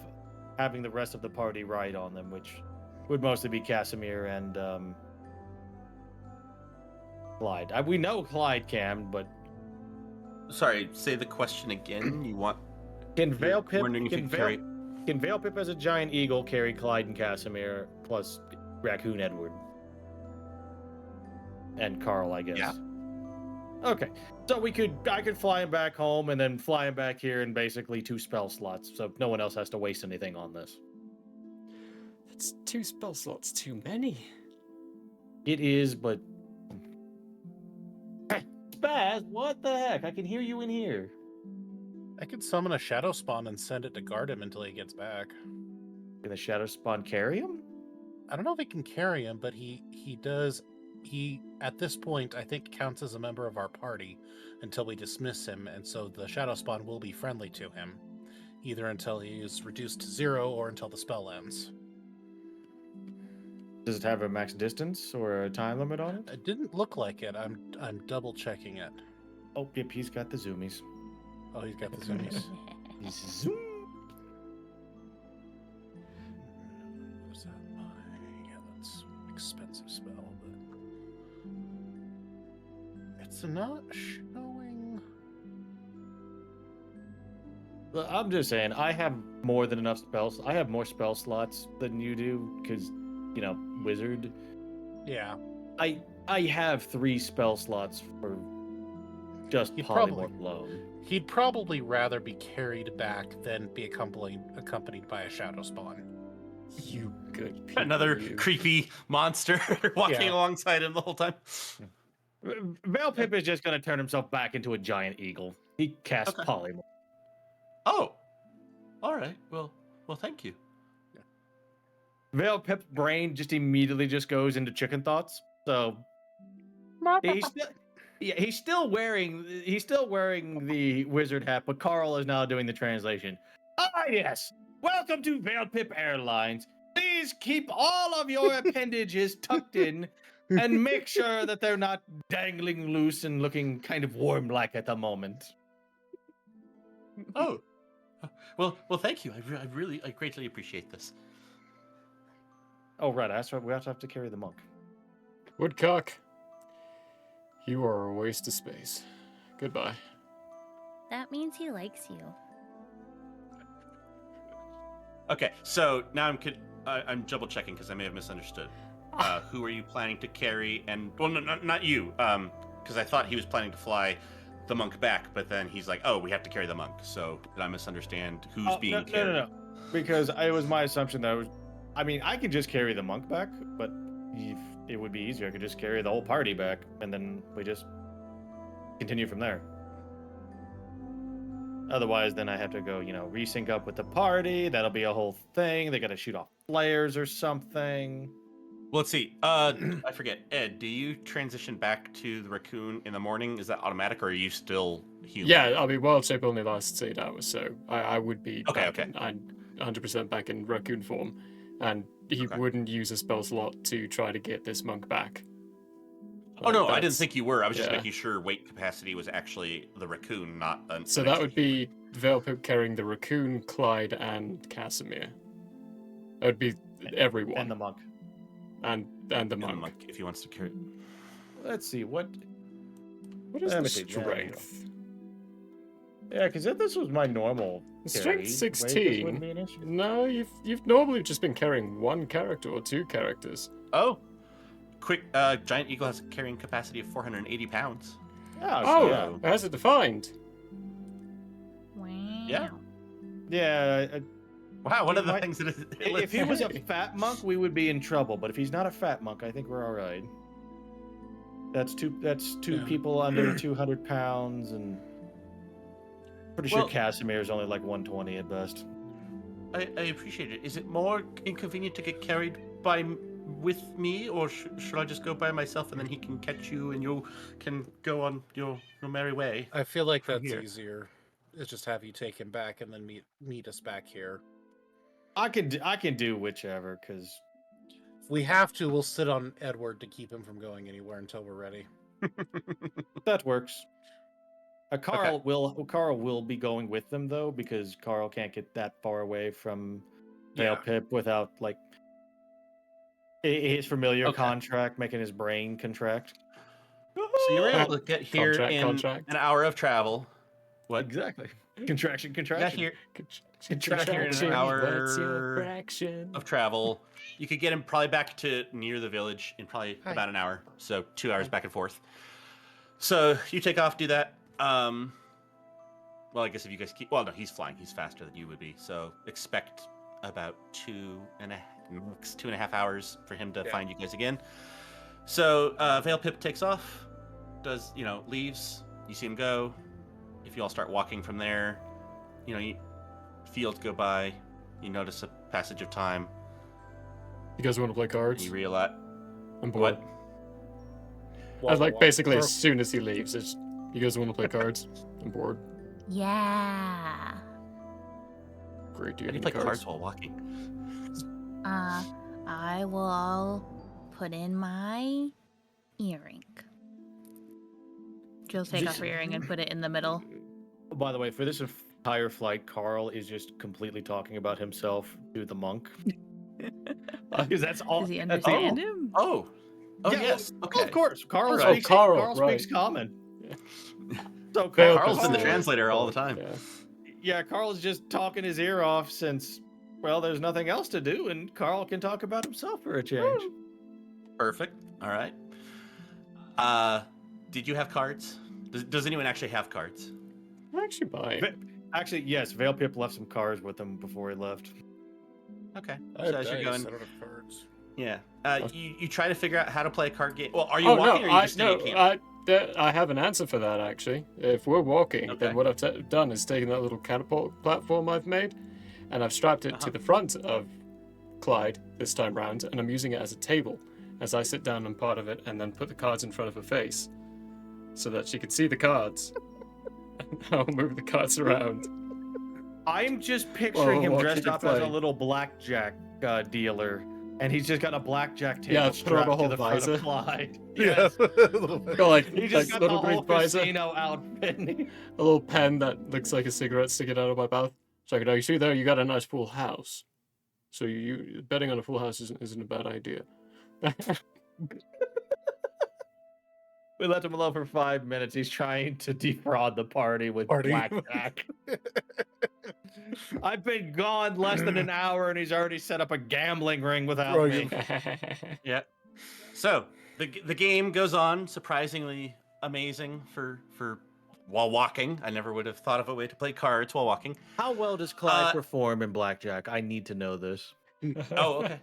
having the rest of the party ride on them, which would mostly be Casimir and Clyde. We know Clyde can, but Sorry, say the question again. You want? can you're Veil Pip wondering if you can can carry? Veil Pip as a giant eagle carry Clyde and Casimir plus Raccoon Edward and Carl, I guess. Yeah. Okay, so I could fly him back home and then fly him back here in basically 2 spell slots, so no one else has to waste anything on this. That's 2 spell slots too many. It is, but Spaz, what the heck? I can hear you in here. I could summon a shadow spawn and send it to guard him until he gets back. Can the Shadow Spawn carry him? I don't know if he can carry him, but he does. He at this point I think counts as a member of our party until we dismiss him, and so the shadow spawn will be friendly to him, either until he is reduced to 0 or until the spell ends. Does it have a max distance or a time limit on it? It didn't look like it. I'm double checking it. Oh, yep, he's got the zoomies. Oh, he's got the zoomies. He's zoom. Where's that? Yeah, that's expensive spell, but it's not showing. Well, I'm just saying, I have more than enough spells. I have more spell slots than you do, because, wizard. Yeah, I have 3 spell slots for just You'd polymorph probably- alone. he'd probably rather be carried back than be accompanied by a shadow spawn. You good people. Another you. creepy monster walking Yeah. alongside him the whole time. Veil Pip is just going to turn himself back into a giant eagle. He casts Okay. polymorph. Oh, all right. Well, thank you. Veil Pip's brain just immediately just goes into chicken thoughts. So he's still wearing the wizard hat, but Carl is now doing the translation. Ah, yes. Welcome to Veil Pip Airlines. Please keep all of your appendages tucked in and make sure that they're not dangling loose and looking kind of worm-like at the moment. Oh, well, thank you. I greatly appreciate this. Oh, right. That's right. We also have to carry the monk. Woodcock, you are a waste of space. Goodbye. That means he likes you. Okay, so now I'm double checking because I may have misunderstood. Who are you planning to carry? And well, no, not you. Because I thought he was planning to fly the monk back, but then he's like, "Oh, we have to carry the monk." So did I misunderstand who's being carried? No. Because it was my assumption that I could just carry the monk back, but if it would be easier. I could just carry the whole party back, and then we just continue from there. Otherwise, then I have to go, resync up with the party. That'll be a whole thing. They got to shoot off flares or something. Well, let's see. I forget. Ed, do you transition back to the raccoon in the morning? Is that automatic, or are you still human? Yeah, I mean, wild shape only lasts 8 hours, so I would be Okay, back in 100% back in raccoon form, and he Okay. wouldn't use a spell slot to try to get this monk back. Oh no, I didn't That's- think you were. I was just yeah. making sure weight capacity was actually the raccoon, not an. So that would be Velpip carrying the raccoon, Clyde, and Casimir. That would be everyone. And the monk. and the And the monk. monk if he wants to carry. Let's see what. What is Let the me see, yeah, there you go. strength? Yeah, because if this was my normal. Strength carry, weight, this 16. wouldn't be an issue. No, you've normally just been carrying one character or 2 characters. Oh, quick! Giant eagle has a carrying capacity of 480 pounds. Oh, yeah. how's it defined? Wow. Yeah. Yeah. Wow, one He of the might- things that is. If he was a fat monk, we would be in trouble. But if he's not a fat monk, I think we're all right. That's two Yeah. people under 200 pounds, and pretty sure Well- Casimir's only like 120 at best. I appreciate it. Is it more inconvenient to get carried by with me, or should I just go by myself and then he can catch you and you can go on your merry way? I feel like From that's here. easier. It's just have you take him back and then meet us back here. I can do whichever, because If we have to, we'll sit on Edward to keep him from going anywhere until we're ready. that works. Carl will be going with them though, because Carl can't get that far away from Vale Pip without like his familiar Okay. contract making his brain contract. So you were able to get here Contract. in an hour of travel. What? Exactly. Contraction. Got here Contraction. in an What's your hour fraction? of travel. You could get him probably back to near the village in probably Hi. about an hour. So 2 hours back and forth. So you take off, do that. Well, I guess if you guys keep... Well, no, he's flying. He's faster than you would be. So expect about 2.5 hours for him to find you guys again. So Vale Pip takes off, leaves. You see him go. If you all start walking from there, fields go by. You notice a passage of time. You guys want to play cards? You realize... I'm bored. What? I'd like basically Or- as soon as he leaves, you guys want to play cards? I'm bored. Yeah. Great, do How you do have you any play cards? cards while walking? I will put in my earring. Jill, take off her earring and put it in the middle. By the way, for this entire flight, Carl is just completely talking about himself to the monk. Because that's all. Does he that's all- understand him? Oh, Yeah, yes. well, Okay. Of course, Carl Oh, speaks. Carl, Carl speaks right. common. So Vale Carl's Pip's been the bored. translator all the time. Yeah. Carl's just talking his ear off since, well, there's nothing else to do, and Carl can talk about himself for a change. Perfect. All right. Did you have cards? Does anyone actually have cards? I'm actually buying. Actually, yes, Vale Pip left some cards with him before he left. Okay. I So have as you're dice, going, I don't have cards. yeah. You try to figure out how to play a card game. Well, are you Oh walking no, or are you just sitting in camp? I have an answer for that actually. If we're walking, Okay. then what I've done is taken that little catapult platform I've made, and I've strapped it to the front of Clyde this time round, and I'm using it as a table as I sit down on part of it, and then put the cards in front of her face, so that she could see the cards. And I'll move the cards around. I'm just picturing him what dressed could you up as a play? little blackjack dealer, and he's just got a blackjack table Yeah, throw the strapped whole to the front visor. of Clyde. Yeah. Got like, He just like got little the whole green visor, casino outfit. a little pen that looks like a cigarette sticking out of my mouth. So now you see there, you got a nice full house. So you betting on a full house isn't a bad idea. We left him alone for 5 minutes. He's trying to defraud the party with blackjack. I've been gone less than an hour, and he's already set up a gambling ring without Bro, me. Yeah. So the game goes on, surprisingly amazing for while walking. I never would have thought of a way to play cards while walking. How well does Clyde perform in blackjack? I need to know this. Oh, okay.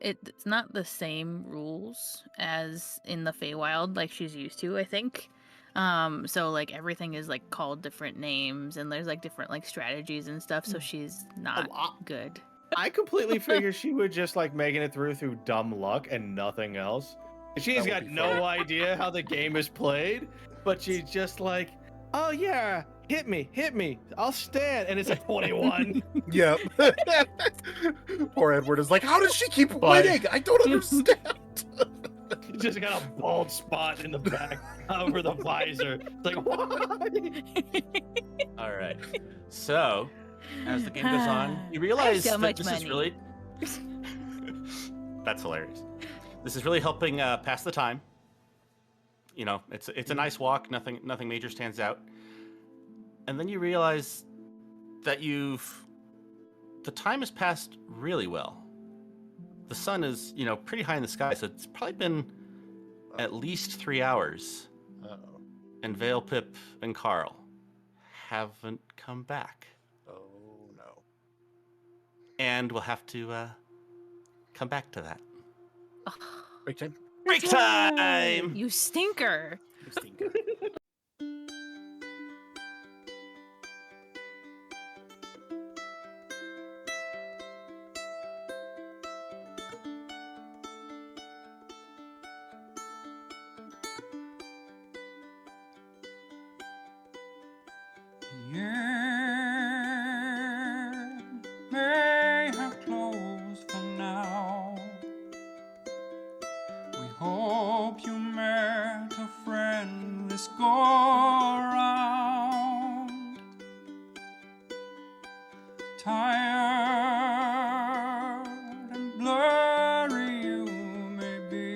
It's not the same rules as in the Feywild like she's used to, I think. So like everything is like called different names, and there's like different like strategies and stuff, so she's not good. I completely figured she would just like making it through dumb luck and nothing else. She's That would got be no fun. idea how the game is played, but she's just like, oh yeah, hit me, I'll stand, and it's a 21. Yep. Poor Edward is like, how does she keep Bye. winning? I don't understand. He just got a bald spot in the back over the visor. It's like, why? All right. So as the game goes on, you realize so that much this is money. really that's hilarious. This is really helping pass the time. You know, it's a nice walk. Nothing major stands out. And then you realize that the time has passed really well. The sun is, pretty high in the sky, so it's probably been at least 3 hours. Uh-oh. And Vale Pip and Carl haven't come back. Oh no. And we'll have to come back to that. Break time. Break time! You stinker. inn may have closed for now. We hope you met a friend this go around. Tired and blurry you may be.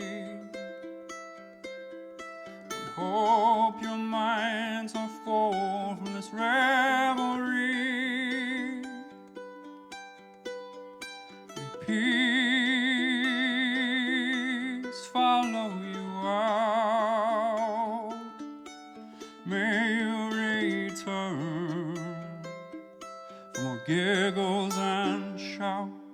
We hope your minds are full from this revelry. May peace follow you out. May you return for more giggles and shouts.